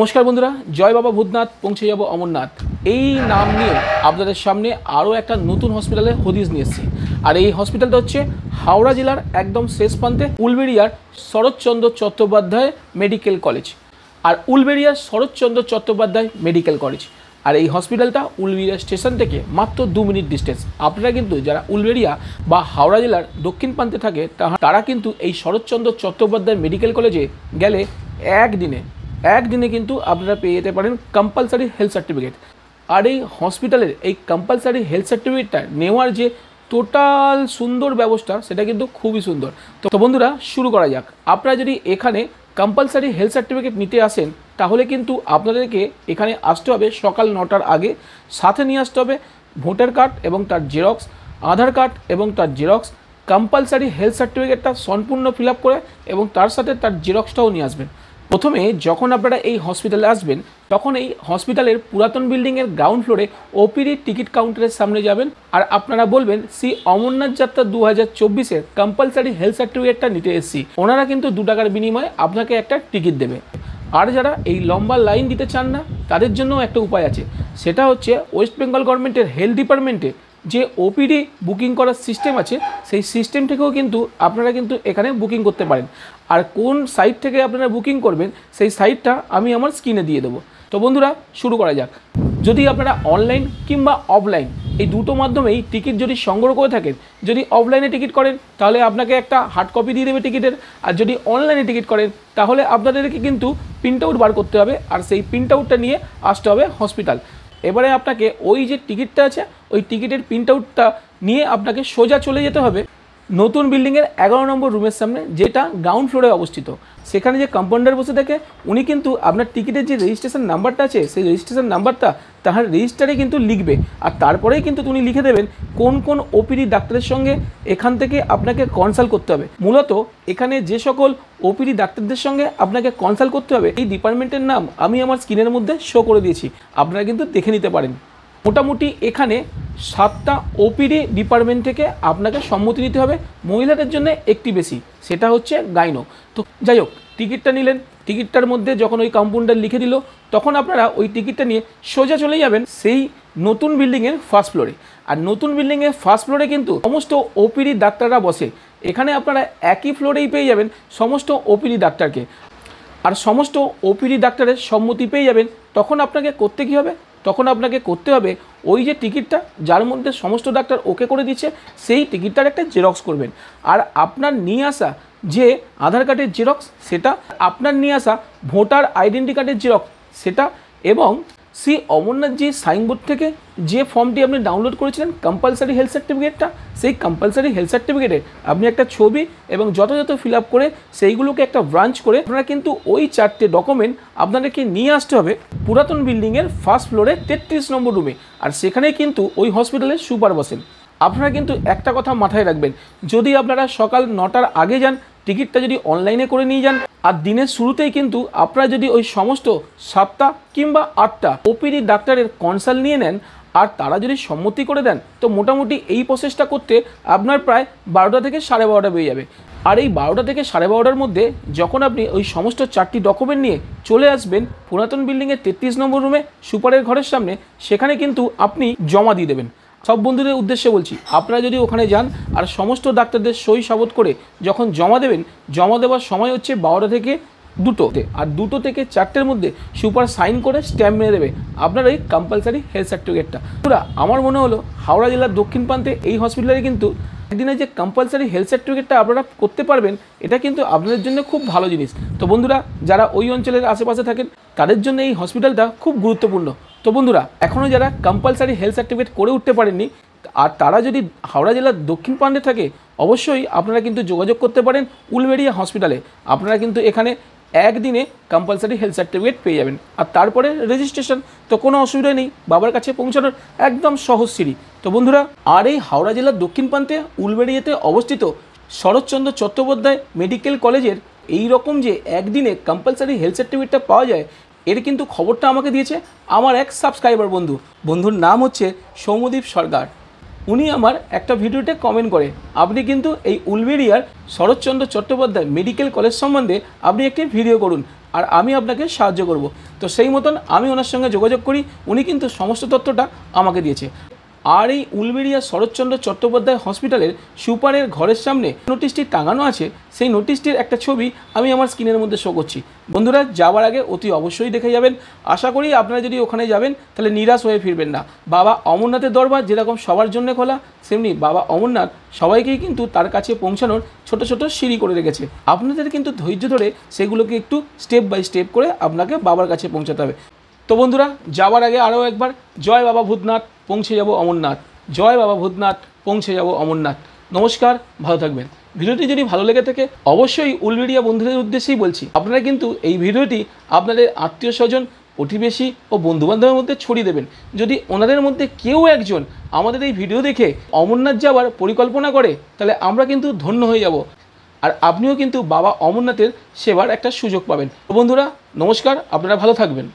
নমস্কার বন্ধুরা, জয় বাবা ভূতনাথ পৌঁছে যাব অমরনাথ এই নাম নিয়ে আপনাদের সামনে আরও একটা নতুন হসপিটালের হদিস নিয়ে এসেছি। আর এই হসপিটালটা হচ্ছে হাওড়া জেলার একদম শেষ প্রান্তে উলবেড়িয়ার শরৎচন্দ্র চট্টোপাধ্যায় মেডিকেল কলেজ। আর উলবেড়িয়ার শরৎচন্দ্র চট্টোপাধ্যায় মেডিকেল কলেজ আর এই হসপিটালটা উলবেড়িয়া স্টেশন থেকে মাত্র 2 মিনিট ডিস্টেন্স। আপনারা কিন্তু যারা উলবেড়িয়া বা হাওড়া জেলার দক্ষিণ প্রান্তে থাকে তারা কিন্তু এই শরৎচন্দ্র চট্টোপাধ্যায় মেডিকেল কলেজে গেলে একদিনে কিন্তু আপনারা পেয়ে যেতে পারেন কম্পালসারি হেলথ সার্টিফিকেট। আর এই হসপিটালের এই কম্পালসারি হেলথ সার্টিফিকেটটা নেওয়ার যে টোটাল সুন্দর ব্যবস্থা সেটা কিন্তু খুবই সুন্দর। তো বন্ধুরা শুরু করা যাক। আপনারা যদি এখানে কম্পালসারি হেলথ সার্টিফিকেট নিতে আসেন তাহলে কিন্তু আপনাদেরকে এখানে আসতে হবে সকাল 9টার আগে। সাথে নিয়ে আসতে হবে ভোটার কার্ড এবং তার জেরক্স, আধার কার্ড এবং তার জেরক্স, কম্পালসারি হেলথ সার্টিফিকেটটা সম্পূর্ণ ফিল আপ করে এবং তার সাথে তার জেরক্সটাও নিয়ে আসবেন। প্রথমে যখন আপনারা এই হসপিটালে আসবেন তখন এই হসপিটালের পুরাতন বিল্ডিংয়ের গ্রাউন্ড ফ্লোরে ওপিডি টিকিট কাউন্টারের সামনে যাবেন আর আপনারা বলবেন শ্রী অমরনাথ যাত্রা 2024-এর কম্পালসারি হেলথ সার্টিফিকেটটা নিতে এসেছি। ওনারা কিন্তু 2 টাকার বিনিময়ে আপনাকে একটা টিকিট দেবে। আর যারা এই লম্বা লাইন দিতে চান না তাদের জন্য একটা উপায় আছে, সেটা হচ্ছে ওয়েস্ট বেঙ্গল গভর্নমেন্টের হেলথ ডিপার্টমেন্টে যে ওপিডি বুকিং করার সিস্টেম আছে সেই সিস্টেম থেকেও কিন্তু আপনারা কিন্তু এখানে বুকিং করতে পারেন। আর কোন সাইট থেকে আপনারা বুকিং করবেন সেই সাইটটা আমি আমার স্ক্রিনে দিয়ে দেবো। তো বন্ধুরা শুরু করা যাক। যদি আপনারা অনলাইন কিংবা অফলাইন এই দুটো মাধ্যমেই টিকিট যদি সংগ্রহ করে থাকেন, যদি অফলাইনে টিকিট করেন তাহলে আপনাকে একটা হার্ড কপি দিয়ে দেবে টিকিটের, আর যদি অনলাইনে টিকিট করেন তাহলে আপনাদেরকে কিন্তু প্রিন্ট আউট বার করতে হবে আর সেই প্রিন্ট আউটটা নিয়ে আসতে হবে হসপিটাল। এবারে আপনাকে ওই যে টিকিটটা আছে ওই টিকিটের প্রিন্ট আউটটা নিয়ে আপনাকে সোজা চলে যেতে হবে নতুন বিল্ডিংয়ের 11 নম্বর রুমের সামনে, যেটা গ্রাউন্ড ফ্লোরে অবস্থিত। সেখানে যে কম্পাউন্ডার বসে থাকে উনি কিন্তু আপনার টিকিটের যে রেজিস্ট্রেশন নাম্বারটা আছে সেই রেজিস্ট্রেশন নাম্বারটা তার রেজিস্টারে কিন্তু লিখবে আর তারপরেই কিন্তু উনি লিখে দেবেন কোন কোন ওপিডি ডাক্তারের সঙ্গে এখান থেকে আপনাকে কনসাল্ট করতে হবে। মূলত এখানে যে সকল ওপিডি ডাক্তারদের সঙ্গে আপনাকে কনসাল্ট করতে হবে এই ডিপার্টমেন্টের নাম আমি আমার স্ক্রিনের মধ্যে শো করে দিয়েছি, আপনারা কিন্তু দেখে নিতে পারেন। মোটামুটি এখানে 7টা ওপিডি ডিপার্টমেন্ট থেকে আপনাকে সম্মতি নিতে হবে, মহিলাদের জন্য একটি বেশি, সেটা হচ্ছে গাইনো। তো যাই হোক, টিকিটটা নিলেন, টিকিটটার মধ্যে যখন ওই কম্পাউন্ডার লিখে দিল তখন আপনারা ওই টিকিটটা নিয়ে সোজা চলে যাবেন সেই নতুন বিল্ডিংয়ের ফার্স্ট ফ্লোরে। আর নতুন বিল্ডিংয়ের ফার্স্ট ফ্লোরে কিন্তু সমস্ত ওপিডি ডাক্তাররা বসে। এখানে আপনারা একই ফ্লোরেই পেয়ে যাবেন সমস্ত ওপিডি ডাক্তারকে আর সমস্ত ওপিডি ডাক্তারের সম্মতি পেয়ে যাবেন। তখন আপনাকে করতে কী হবে, তখন আপনাকে করতে হবে ওই যে টিকিটটা যার মধ্যে সমস্ত ডাক্তার ওকে করে দিচ্ছে সেই টিকিটটার একটা জেরক্স করবেন। আর আপনার নিয়ে আসা যে আধার কার্ডের জেরক্স সেটা, আপনার নিয়ে আসা ভোটার আইডেন্টি কার্ডের জেরক্স সেটা, এবং শ্রী অমরনাথজি সাইনবোর্ড থেকে যে ফর্মটি আপনি ডাউনলোড করেছিলেন কম্পালসারি হেলথ সার্টিফিকেটটা, সেই কম্পালসারি হেলথ সার্টিফিকেটে আপনি একটা ছবি এবং যথাযথ ফিল আপ করে সেইগুলোকে একটা ব্রাঞ্চ করে আপনারা কিন্তু ওই 4টে ডকুমেন্ট আপনাদেরকে নিয়ে আসতে হবে পুরাতন বিল্ডিংয়ের ফার্স্ট ফ্লোরে 33 নম্বর রুমে। আর সেখানে কিন্তু ওই হসপিটালের সুপার বসেন। আপনারা কিন্তু একটা কথা মাথায় রাখবেন, যদি আপনারা সকাল 9টার আগে যান, টিকিটটা যদি অনলাইনে করে নিয়ে যান আর দিনের শুরুতেই কিন্তু আপনারা যদি ওই সমস্ত 7টা কিংবা 8টা ওপিডি ডাক্তারের কনসাল্ট নিয়ে নেন আর তারা যদি সম্মতি করে দেন তো মোটামুটি এই প্রসেসটা করতে আপনার প্রায় 12টা থেকে 12:30 বেজে যাবে। আর এই 12টা থেকে 12:30-র মধ্যে যখন আপনি ওই সমস্ত 4টি ডকুমেন্ট নিয়ে চলে আসবেন পুরাতন বিল্ডিংয়ের 33 নম্বর রুমে সুপারের ঘরের সামনে, সেখানে কিন্তু আপনি জমা দিয়ে দেবেন। সব বন্ধুদের উদ্দেশ্যে বলছি, আপনারা যদি ওখানে যান আর সমস্ত ডাক্তারদের সই সাবত করে যখন জমা দেবেন, জমা দেওয়ার সময় হচ্ছে 12টা থেকে 2টোতে, আর 2টো থেকে 4টের মধ্যে সুপার সাইন করে স্ট্যাম্প মেরে দেবে আপনার এই কম্পালসারি হেলথ সার্টিফিকেটটা। পুরা আমার মনে হলো হাওড়া জেলার দক্ষিণ প্রান্তে এই হসপিটালে কিন্তু একদিনে যে কম্পালসারি হেলথ সার্টিফিকেটটা আপনারা করতে পারবেন এটা কিন্তু আপনাদের জন্য খুব ভালো জিনিস। তো বন্ধুরা যারা ওই অঞ্চলের আশেপাশে থাকেন তাদের জন্য এই হসপিটালটা খুব গুরুত্বপূর্ণ। তো বন্ধুরা এখনও যারা কম্পালসারি হেলথ সার্টিফিকেট করে উঠতে পারেননি আর তারা যদি হাওড়া জেলার দক্ষিণ প্রান্তে থাকে অবশ্যই আপনারা কিন্তু যোগাযোগ করতে পারেন উলবেড়িয়া হসপিটালে। আপনারা কিন্তু এখানে একদিনে কম্পালসারি হেলথ সার্টিফিকেট পেয়ে যাবেন আর তারপরে রেজিস্ট্রেশন, তো কোনো অসুবিধা নেই, বাবার কাছে পৌঁছানোর একদম সহজ সিঁড়ি। তো বন্ধুরা আর এই হাওড়া জেলার দক্ষিণ প্রান্তে উলবেড়িয়াতে অবস্থিত শরৎচন্দ্র চট্টোপাধ্যায় মেডিকেল কলেজের এই রকম যে একদিনে কম্পালসারি হেলথ সার্টিফিকেটটা পাওয়া যায় এর কিন্তু খবরটা আমাকে দিয়েছে আমার এক সাবস্ক্রাইবার বন্ধুর নাম হচ্ছে সৌম্যদীপ সরকার। উনি আমার একটা ভিডিওতে কমেন্ট করে আপনি কিন্তু এই উলবেড়িয়ার শরৎচন্দ্র চট্টোপাধ্যায় মেডিকেল কলেজ সম্বন্ধে আপনি একটি ভিডিও করুন, আর আমি আপনাকে সাহায্য করব। তো সেই মতন আমি ওনার সঙ্গে যোগাযোগ করি, উনি কিন্তু সমস্ত তথ্যটা আমাকে দিয়েছে। আর এই উলবেড়িয়া শরৎচন্দ্র চট্টোপাধ্যায় হসপিটালের সুপারের ঘরের সামনে নোটিশটি টাঙানো আছে, সেই নোটিশটির একটা ছবি আমি আমার স্ক্রিনের মধ্যে শো করছি। বন্ধুরা, যাওয়ার আগে অতি অবশ্যই দেখে যাবেন। আশা করি আপনারা যদি ওখানে যাবেন তাহলে নিরাশ হয়ে ফিরবেন না। বাবা অমরনাথের দরবার যেরকম সবার জন্য খোলা, সেমনি বাবা অমরনাথ সবাইকেই কিন্তু তার কাছে পৌঁছানোর ছোট ছোট সিঁড়ি করে রেখেছে। আপনাদের কিন্তু ধৈর্য ধরে সেগুলোকে একটু স্টেপ বাই স্টেপ করে আপনাকে বাবার কাছে পৌঁছাতে হবে। তো বন্ধুরা, যাওয়ার আগে আরও একবার জয় বাবা ভূতনাথ, পৌঁছে যাব অমরনাথ। জয় বাবা ভূতনাথ, পৌঁছে যাব অমরনাথ। নমস্কার, ভালো থাকবেন। ভিডিওটি যদি ভালো লেগে থাকে অবশ্যই উলবেড়িয়া বন্ধুদের উদ্দেশ্যেই বলছি, আপনারা কিন্তু এই ভিডিওটি আপনাদের আত্মীয় স্বজন, প্রতিবেশী ও বন্ধুবান্ধবের মধ্যে ছড়িয়ে দেবেন। যদি ওনাদের মধ্যে কেউ একজন আমাদের এই ভিডিও দেখে অমরনাথ যাওয়ার পরিকল্পনা করে তাহলে আমরা কিন্তু ধন্য হয়ে যাব, আর আপনিও কিন্তু বাবা অমরনাথের সেবার একটা সুযোগ পাবেন। তো বন্ধুরা, নমস্কার, আপনারা ভালো থাকবেন।